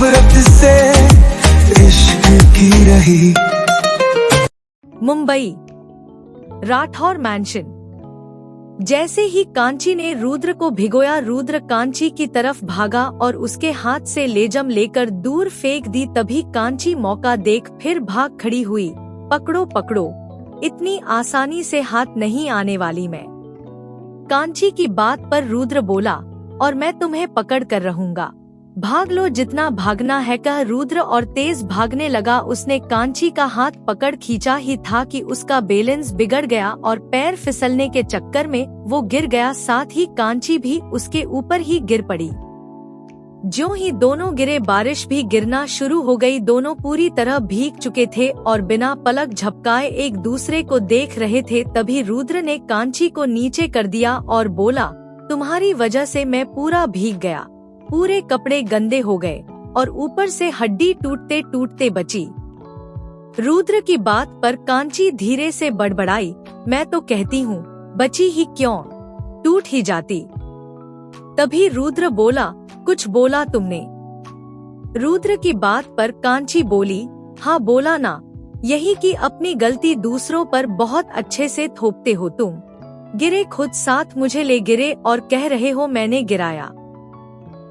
नफरत से इश्क की रही। मुंबई, राठौर मैंशन। जैसे ही कांची ने रुद्र को भिगोया, रुद्र कांची की तरफ भागा और उसके हाथ से लेजम लेकर दूर फेंक दी। तभी कांची मौका देख फिर भाग खड़ी हुई। पकड़ो पकड़ो, इतनी आसानी से हाथ नहीं आने वाली मैं। कांची की बात पर रुद्र बोला, और मैं तुम्हें पकड़ कर रहूंगा, भाग लो जितना भागना है, कह रुद्र और तेज भागने लगा। उसने कांची का हाथ पकड़ खींचा ही था कि उसका बैलेंस बिगड़ गया और पैर फिसलने के चक्कर में वो गिर गया। साथ ही कांची भी उसके ऊपर ही गिर पड़ी। ज्यों ही दोनों गिरे, बारिश भी गिरना शुरू हो गई। दोनों पूरी तरह भीग चुके थे और बिना पलक झपकाए एक दूसरे को देख रहे थे। तभी रुद्र ने कांची को नीचे कर दिया और बोला, तुम्हारी वजह से मैं पूरा भीग गया, पूरे कपड़े गंदे हो गए और ऊपर से हड्डी टूटते टूटते बची। रुद्र की बात पर कांची धीरे से बड़बड़ाई, मैं तो कहती हूँ बची ही क्यों, टूट ही जाती। तभी रुद्र बोला, कुछ बोला तुमने? रुद्र की बात पर कांची बोली, हाँ बोला ना, यही कि अपनी गलती दूसरों पर बहुत अच्छे से थोपते हो तुम। गिरे खुद साथ मुझे ले गिरे और कह रहे हो मैंने गिराया।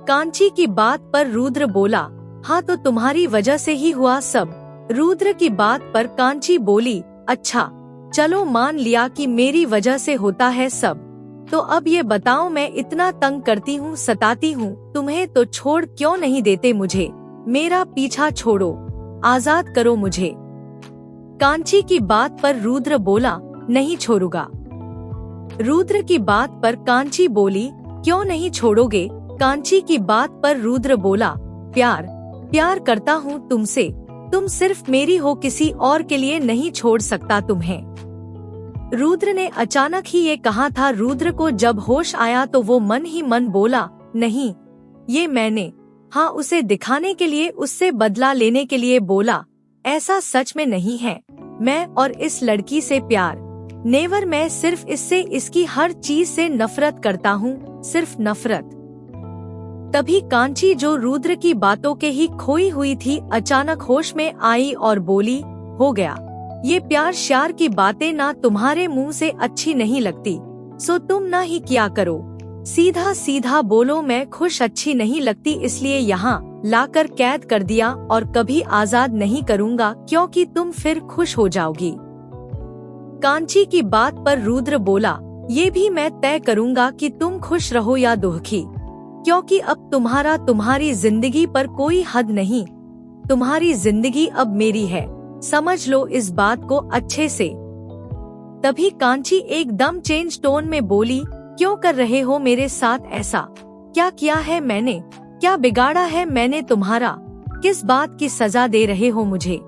कांची की बात पर रुद्र बोला, हाँ तो तुम्हारी वजह से ही हुआ सब। रुद्र की बात पर कांची बोली, अच्छा चलो मान लिया कि मेरी वजह से होता है सब, तो अब ये बताओ मैं इतना तंग करती हूँ, सताती हूँ तुम्हें, तो छोड़ क्यों नहीं देते मुझे? मेरा पीछा छोड़ो, आजाद करो मुझे। कांची की बात पर रुद्र बोला, नहीं छोड़ूंगा। रुद्र की बात पर कांची बोली, क्यों नहीं छोड़ोगे? कांची की बात पर रुद्र बोला, प्यार करता हूँ तुमसे, तुम सिर्फ मेरी हो, किसी और के लिए नहीं छोड़ सकता तुम्हें। रुद्र ने अचानक ही ये कहा था। रुद्र को जब होश आया तो वो मन ही मन बोला, नहीं ये मैंने, हाँ उसे दिखाने के लिए, उससे बदला लेने के लिए बोला, ऐसा सच में नहीं है। मैं और इस लड़की से प्यार नेवर, मैं सिर्फ इससे, इसकी हर चीज से नफरत करता हूँ, सिर्फ नफरत। तभी कांची जो रुद्र की बातों के ही खोई हुई थी, अचानक होश में आई और बोली, हो गया, ये प्यार श्यार की बातें ना तुम्हारे मुंह से अच्छी नहीं लगती, सो तुम ना ही क्या करो, सीधा सीधा बोलो मैं खुश अच्छी नहीं लगती, इसलिए यहाँ लाकर कैद कर दिया और कभी आजाद नहीं करूँगा क्योंकि तुम फिर खुश हो जाओगी। कांची की बात पर रुद्र बोला, ये भी मैं तय करूँगा कि तुम खुश रहो या दुखी, क्योंकि अब तुम्हारी जिंदगी पर कोई हद नहीं, तुम्हारी जिंदगी अब मेरी है, समझ लो इस बात को अच्छे से। तभी कांची एकदम चेंज टोन में बोली, क्यों कर रहे हो मेरे साथ ऐसा? क्या किया है मैंने? क्या बिगाड़ा है मैंने तुम्हारा? किस बात की सजा दे रहे हो मुझे?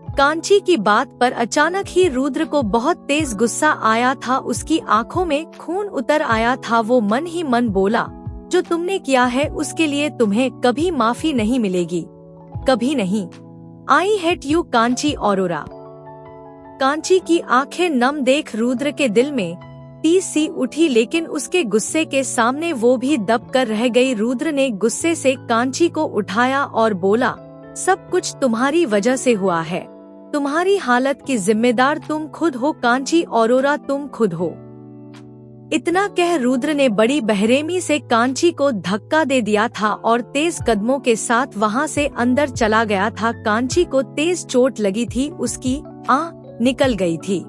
कांची की बात पर अचानक ही रुद्र को बहुत तेज गुस्सा आया था, उसकी आंखों में खून उतर आया था। वो मन ही मन बोला, जो तुमने किया है उसके लिए तुम्हें कभी माफी नहीं मिलेगी, कभी नहीं। I hate you Kanchi Arora. Kanchi की आंखें नम देख रुद्र के दिल में टीस सी उठी, लेकिन उसके गुस्से के सामने वो भी दब कर रह गई। रुद्र ने गुस्से से कांची को उठाया और बोला, सब कुछ तुम्हारी वजह से हुआ है, तुम्हारी हालत की जिम्मेदार तुम खुद हो कांची अरोरा, तुम खुद हो। इतना कह रुद्र ने बड़ी बेरहमी से कांची को धक्का दे दिया था और तेज कदमों के साथ वहां से अंदर चला गया था। कांची को तेज चोट लगी थी, उसकी आंख निकल गई थी।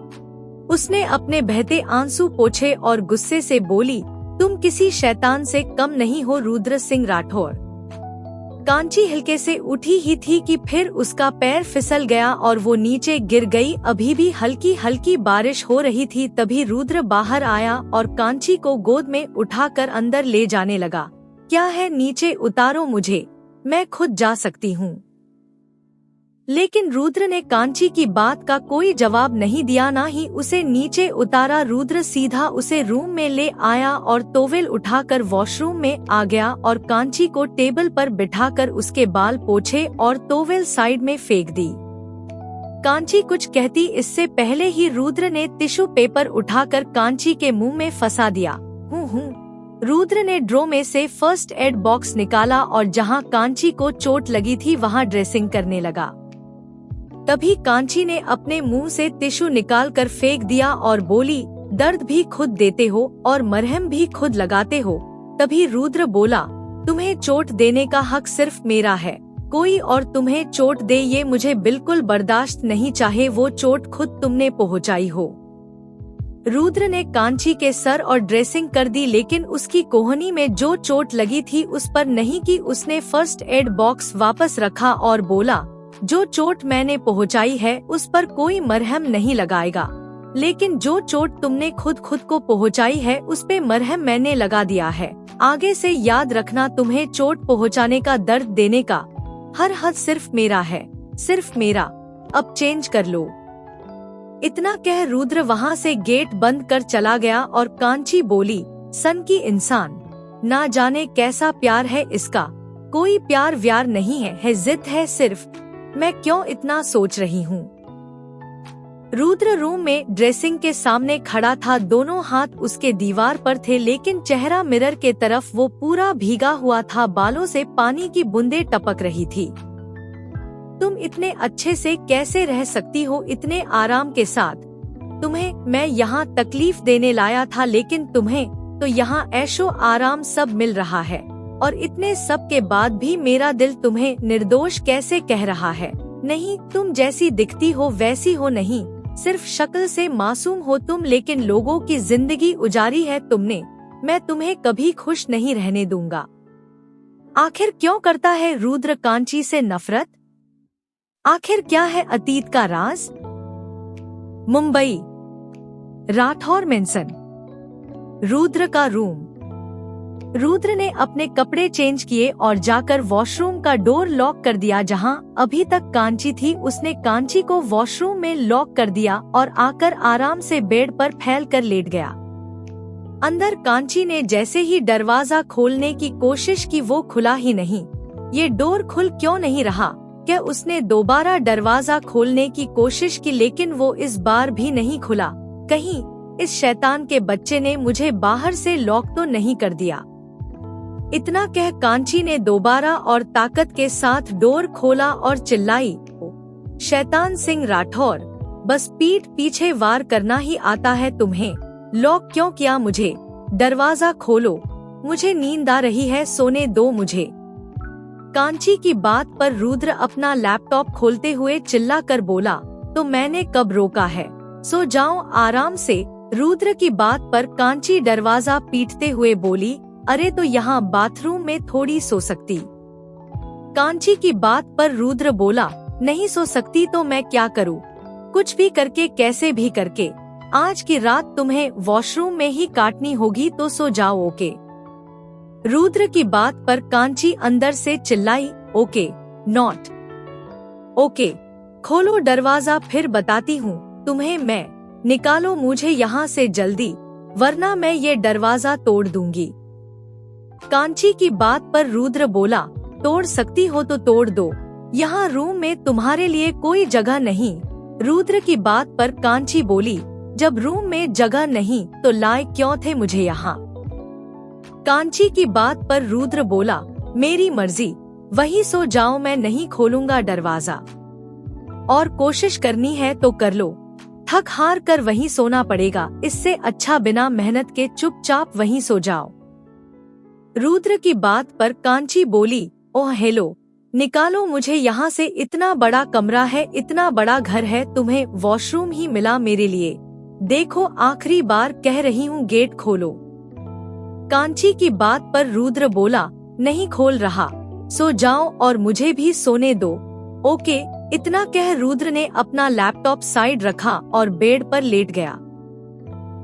उसने अपने बहते आंसू पोंछे और गुस्से से बोली, तुम किसी शैतान से कम नहीं हो रुद्र सिंह राठौर। कांची हल्के से उठी ही थी कि फिर उसका पैर फिसल गया और वो नीचे गिर गई। अभी भी हल्की हल्की बारिश हो रही थी। तभी रुद्र बाहर आया और कांची को गोद में उठाकर अंदर ले जाने लगा। क्या है, नीचे उतारो मुझे, मैं खुद जा सकती हूँ। लेकिन रुद्र ने कांची की बात का कोई जवाब नहीं दिया, ना ही उसे नीचे उतारा। रुद्र सीधा उसे रूम में ले आया और टॉवेल उठाकर वॉशरूम में आ गया और कांची को टेबल पर बिठाकर उसके बाल पोंछे और टॉवेल साइड में फेंक दी। कांची कुछ कहती इससे पहले ही रुद्र ने टिश्यू पेपर उठाकर कांची के मुंह में फंसा दिया। रुद्र ने ड्रॉ में से फर्स्ट एड बॉक्स निकाला और जहां कांची को चोट लगी थी वहां ड्रेसिंग करने लगा। तभी कांची ने अपने मुंह से टिश्यू निकालकर फेंक दिया और बोली, दर्द भी खुद देते हो और मरहम भी खुद लगाते हो। तभी रुद्र बोला, तुम्हें चोट देने का हक सिर्फ मेरा है, कोई और तुम्हें चोट दे ये मुझे बिल्कुल बर्दाश्त नहीं, चाहे वो चोट खुद तुमने पहुंचाई हो। रुद्र ने कांची के सर और ड्रेसिंग कर दी, लेकिन उसकी कोहनी में जो चोट लगी थी उस पर नहीं की। उसने फर्स्ट एड बॉक्स वापस रखा और बोला, जो चोट मैंने पहुंचाई है उस पर कोई मरहम नहीं लगाएगा, लेकिन जो चोट तुमने खुद को पहुंचाई है उस पे मरहम मैंने लगा दिया है। आगे से याद रखना, तुम्हें चोट पहुंचाने का, दर्द देने का हर हद सिर्फ मेरा है, सिर्फ मेरा। अब चेंज कर लो। इतना कह रुद्र वहाँ से गेट बंद कर चला गया और कांची बोली, सन की इंसान, ना जाने कैसा प्यार है इसका, कोई प्यार व्यार नहीं है जिद है सिर्फ, मैं क्यों इतना सोच रही हूँ। रुद्र रूम में ड्रेसिंग के सामने खड़ा था, दोनों हाथ उसके दीवार पर थे, लेकिन चेहरा मिरर के तरफ वो पूरा भीगा हुआ था, बालों से पानी की बूंदें टपक रही थी। तुम इतने अच्छे से कैसे रह सकती हो, इतने आराम के साथ? तुम्हें मैं यहाँ तकलीफ देने लाया था, लेकिन तुम्हें तो यहाँ ऐशो आराम सब मिल रहा है, और इतने सब के बाद भी मेरा दिल तुम्हें निर्दोष कैसे कह रहा है। नहीं, तुम जैसी दिखती हो वैसी हो नहीं, सिर्फ शक्ल से मासूम हो तुम, लेकिन लोगों की जिंदगी उजारी है तुमने। मैं तुम्हें कभी खुश नहीं रहने दूंगा। आखिर क्यों करता है रुद्र कांची से नफरत? आखिर क्या है अतीत का राज? मुंबई, राठौर मेंशन। रुद्र का रूम। रुद्र ने अपने कपड़े चेंज किए और जाकर वॉशरूम का डोर लॉक कर दिया। जहां अभी तक कांची थी उसने कांची को वॉशरूम में लॉक कर दिया और आकर आराम से बेड पर फैल कर लेट गया। अंदर कांची ने जैसे ही दरवाजा खोलने की कोशिश की वो खुला ही नहीं। ये डोर खुल क्यों नहीं रहा? क्या उसने दोबारा दरवाजा खोलने की कोशिश की, लेकिन वो इस बार भी नहीं खुला। कहीं इस शैतान के बच्चे ने मुझे बाहर से लॉक तो नहीं कर दिया। इतना कह कांची ने दोबारा और ताकत के साथ डोर खोला और चिल्लाई, शैतान सिंह राठौर, बस पीठ पीछे वार करना ही आता है तुम्हें? लॉक क्यों किया मुझे? दरवाजा खोलो, मुझे नींद आ रही है, सोने दो मुझे। कांची की बात पर रुद्र अपना लैपटॉप खोलते हुए चिल्ला कर बोला, तो मैंने कब रोका है, सो जाओ आराम से। रुद्र की बात पर कांची दरवाजा पीटते हुए बोली, अरे तो यहाँ बाथरूम में थोड़ी सो सकती। कांची की बात पर रुद्र बोला, नहीं सो सकती तो मैं क्या करूँ? कुछ भी करके, कैसे भी करके आज की रात तुम्हें वॉशरूम में ही काटनी होगी, तो सो जाओ ओके। रुद्र की बात पर कांची अंदर से चिल्लाई, ओके नॉट ओके, खोलो दरवाजा फिर बताती हूँ तुम्हें मैं, निकालो मुझे यहाँ से जल्दी, वरना मैं ये दरवाजा तोड़ दूंगी। कांची की बात पर रुद्र बोला, तोड़ सकती हो तो तोड़ दो, यहाँ रूम में तुम्हारे लिए कोई जगह नहीं। रुद्र की बात पर कांची बोली, जब रूम में जगह नहीं तो लाए क्यों थे मुझे यहाँ? कांची की बात पर रुद्र बोला, मेरी मर्जी, वही सो जाओ, मैं नहीं खोलूंगा दरवाजा, और कोशिश करनी है तो कर लो, थक हार कर वहीं सोना पड़ेगा, इससे अच्छा बिना मेहनत के चुपचाप वहीं सो जाओ। रुद्र की बात पर कांची बोली, ओह हेलो, निकालो मुझे यहाँ से, इतना बड़ा कमरा है, इतना बड़ा घर है, तुम्हें वॉशरूम ही मिला मेरे लिए, देखो आखिरी बार कह रही हूँ गेट खोलो। कांची की बात पर रुद्र बोला, नहीं खोल रहा, सो जाओ और मुझे भी सोने दो, ओके। इतना कह रुद्र ने अपना लैपटॉप साइड रखा और बेड पर लेट गया।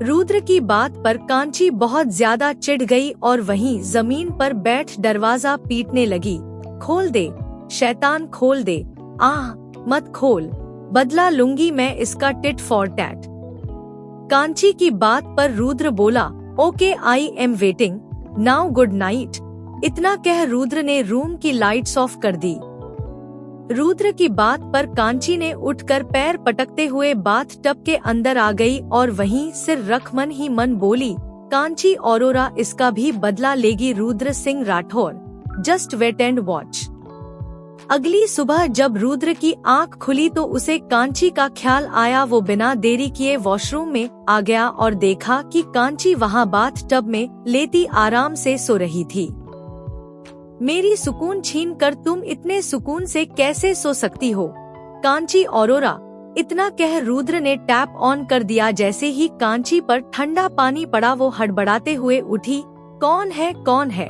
रुद्र की बात पर कांची बहुत ज्यादा चिढ़ गई और वहीं जमीन पर बैठ दरवाजा पीटने लगी, खोल दे शैतान, खोल दे, आह मत खोल, बदला लूंगी मैं इसका टिट फॉर टैट। कांची की बात पर रुद्र बोला, okay I am waiting now, good night. इतना कह रुद्र ने रूम की लाइट्स ऑफ कर दी। रुद्र की बात पर कांची ने उठकर पैर पटकते हुए बाथ टब के अंदर आ गई और वहीं सिर रख मन ही मन बोली, कांची औरोरा इसका भी बदला लेगी Rudra Singh Rathore. Just wait and watch. अगली सुबह जब रुद्र की आंख खुली तो उसे कांची का ख्याल आया। वो बिना देरी किए वॉशरूम में आ गया और देखा कि कांची वहां बाथ टब में लेटी आराम से सो रही थी। मेरी सुकून छीन कर तुम इतने सुकून से कैसे सो सकती हो कांची औरोरा। इतना कह रुद्र ने टैप ऑन कर दिया। जैसे ही कांची पर ठंडा पानी पड़ा वो हड़बड़ाते हुए उठी। कौन है कौन है?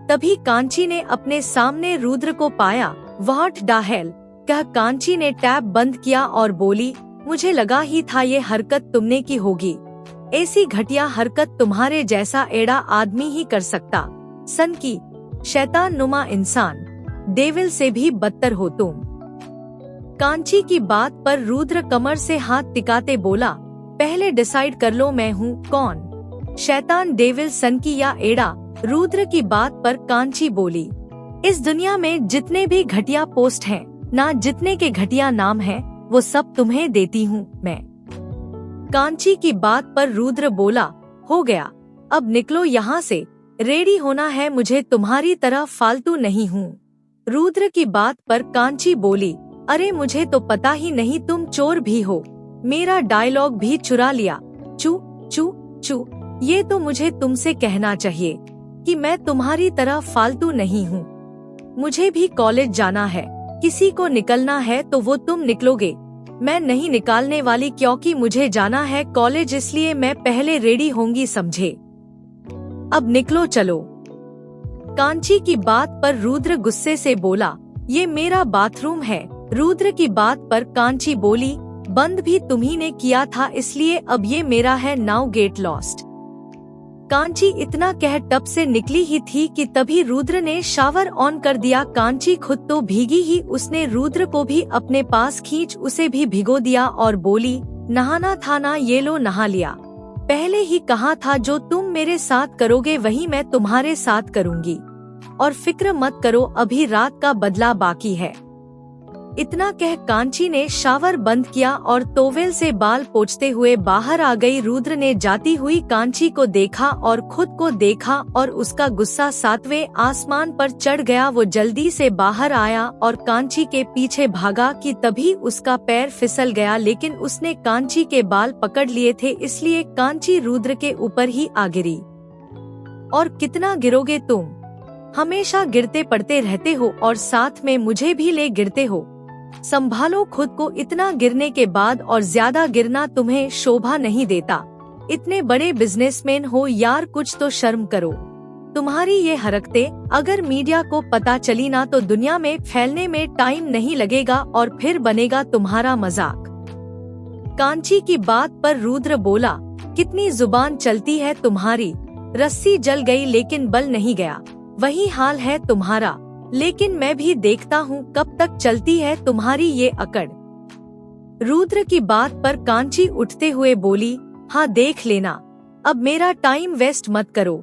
तभी कांची ने अपने सामने रुद्र को पाया। व्हाट द हेल कह कांची ने टैप बंद किया और बोली, मुझे लगा ही था ये हरकत तुमने की होगी। ऐसी घटिया हरकत तुम्हारे जैसा एड़ा आदमी ही कर सकता। सन की शैतान नुमा इंसान, डेविल से भी बदतर हो तुम। कांची की बात पर रुद्र कमर से हाथ टिकाते बोला, पहले डिसाइड कर लो मैं हूँ कौन, शैतान, डेविल, सन की या एड़ा? रुद्र की बात पर कांची बोली, इस दुनिया में जितने भी घटिया पोस्ट हैं, ना जितने के घटिया नाम हैं, वो सब तुम्हें देती हूँ मैं। कांची की बात पर रुद्र बोला, हो गया, अब निकलो यहाँ से, रेडी होना है मुझे, तुम्हारी तरह फालतू नहीं हूँ। रुद्र की बात पर कांची बोली, अरे मुझे तो पता ही नहीं तुम चोर भी हो, मेरा डायलॉग भी चुरा लिया। चू चू चू, ये तो मुझे तुमसे कहना चाहिए कि मैं तुम्हारी तरह फालतू नहीं हूँ। मुझे भी कॉलेज जाना है, किसी को निकलना है तो वो तुम निकलोगे, मैं नहीं निकालने वाली, क्योंकि मुझे जाना है कॉलेज, इसलिए मैं पहले रेडी होंगी, समझे? अब निकलो चलो। कांची की बात पर रुद्र गुस्से से बोला, ये मेरा बाथरूम है। रुद्र की बात पर कांची बोली, बंद भी तुम्ही ने किया था, इसलिए अब ये मेरा है, नाउ गेट लॉस्ट। कांची इतना कह टब से निकली ही थी कि तभी रुद्र ने शावर ऑन कर दिया। कांची खुद तो भीगी ही, उसने रुद्र को भी अपने पास खींच उसे भी भिगो दिया और बोली, नहाना था ना, ये लो नहा लिया। पहले ही कहा था जो तुम मेरे साथ करोगे वही मैं तुम्हारे साथ करूंगी, और फिक्र मत करो, अभी रात का बदला बाकी है। इतना कह कांची ने शावर बंद किया और टॉवेल से बाल पोंछते हुए बाहर आ गई। रुद्र ने जाती हुई कांची को देखा और खुद को देखा और उसका गुस्सा 7वें आसमान पर चढ़ गया। वो जल्दी से बाहर आया और कांची के पीछे भागा कि तभी उसका पैर फिसल गया, लेकिन उसने कांची के बाल पकड़ लिए थे, इसलिए कांची रुद्र के ऊपर ही आ गिरी। और कितना गिरोगे तुम, हमेशा गिरते पड़ते रहते हो और साथ में मुझे भी ले गिरते हो, संभालो खुद को, इतना गिरने के बाद और ज्यादा गिरना तुम्हें शोभा नहीं देता। इतने बड़े बिजनेसमैन हो यार, कुछ तो शर्म करो। तुम्हारी ये हरकतें अगर मीडिया को पता चली ना तो दुनिया में फैलने में टाइम नहीं लगेगा और फिर बनेगा तुम्हारा मजाक। कांची की बात पर रुद्र बोला, कितनी जुबान चलती है तुम्हारी, रस्सी जल गई लेकिन बल नहीं गया, वही हाल है तुम्हारा, लेकिन मैं भी देखता हूँ कब तक चलती है तुम्हारी ये अकड़। रुद्र की बात पर कांची उठते हुए बोली, हाँ देख लेना, अब मेरा टाइम वेस्ट मत करो,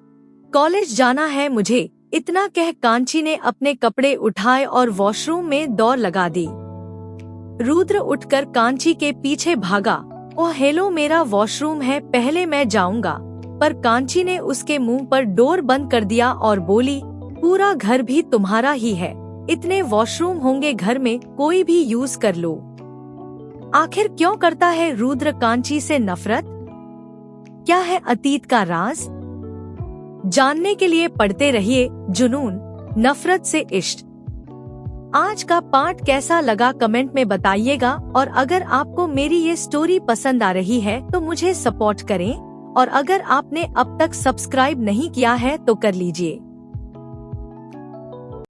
कॉलेज जाना है मुझे। इतना कह कांची ने अपने कपड़े उठाए और वॉशरूम में दौड़ लगा दी। रुद्र उठकर कांची के पीछे भागा, ओह हेलो, मेरा वॉशरूम है, पहले मैं जाऊंगा, पर कांची ने उसके मुंह पर डोर बंद कर दिया और बोली, पूरा घर भी तुम्हारा ही है, इतने वॉशरूम होंगे घर में, कोई भी यूज कर लो। आखिर क्यों करता है रुद्र कांची से नफरत? क्या है अतीत का राज? जानने के लिए पढ़ते रहिए जुनून, नफरत से इश्क। आज का पार्ट कैसा लगा कमेंट में बताइएगा, और अगर आपको मेरी ये स्टोरी पसंद आ रही है तो मुझे सपोर्ट करें, और अगर आपने अब तक सब्सक्राइब नहीं किया है तो कर लीजिए।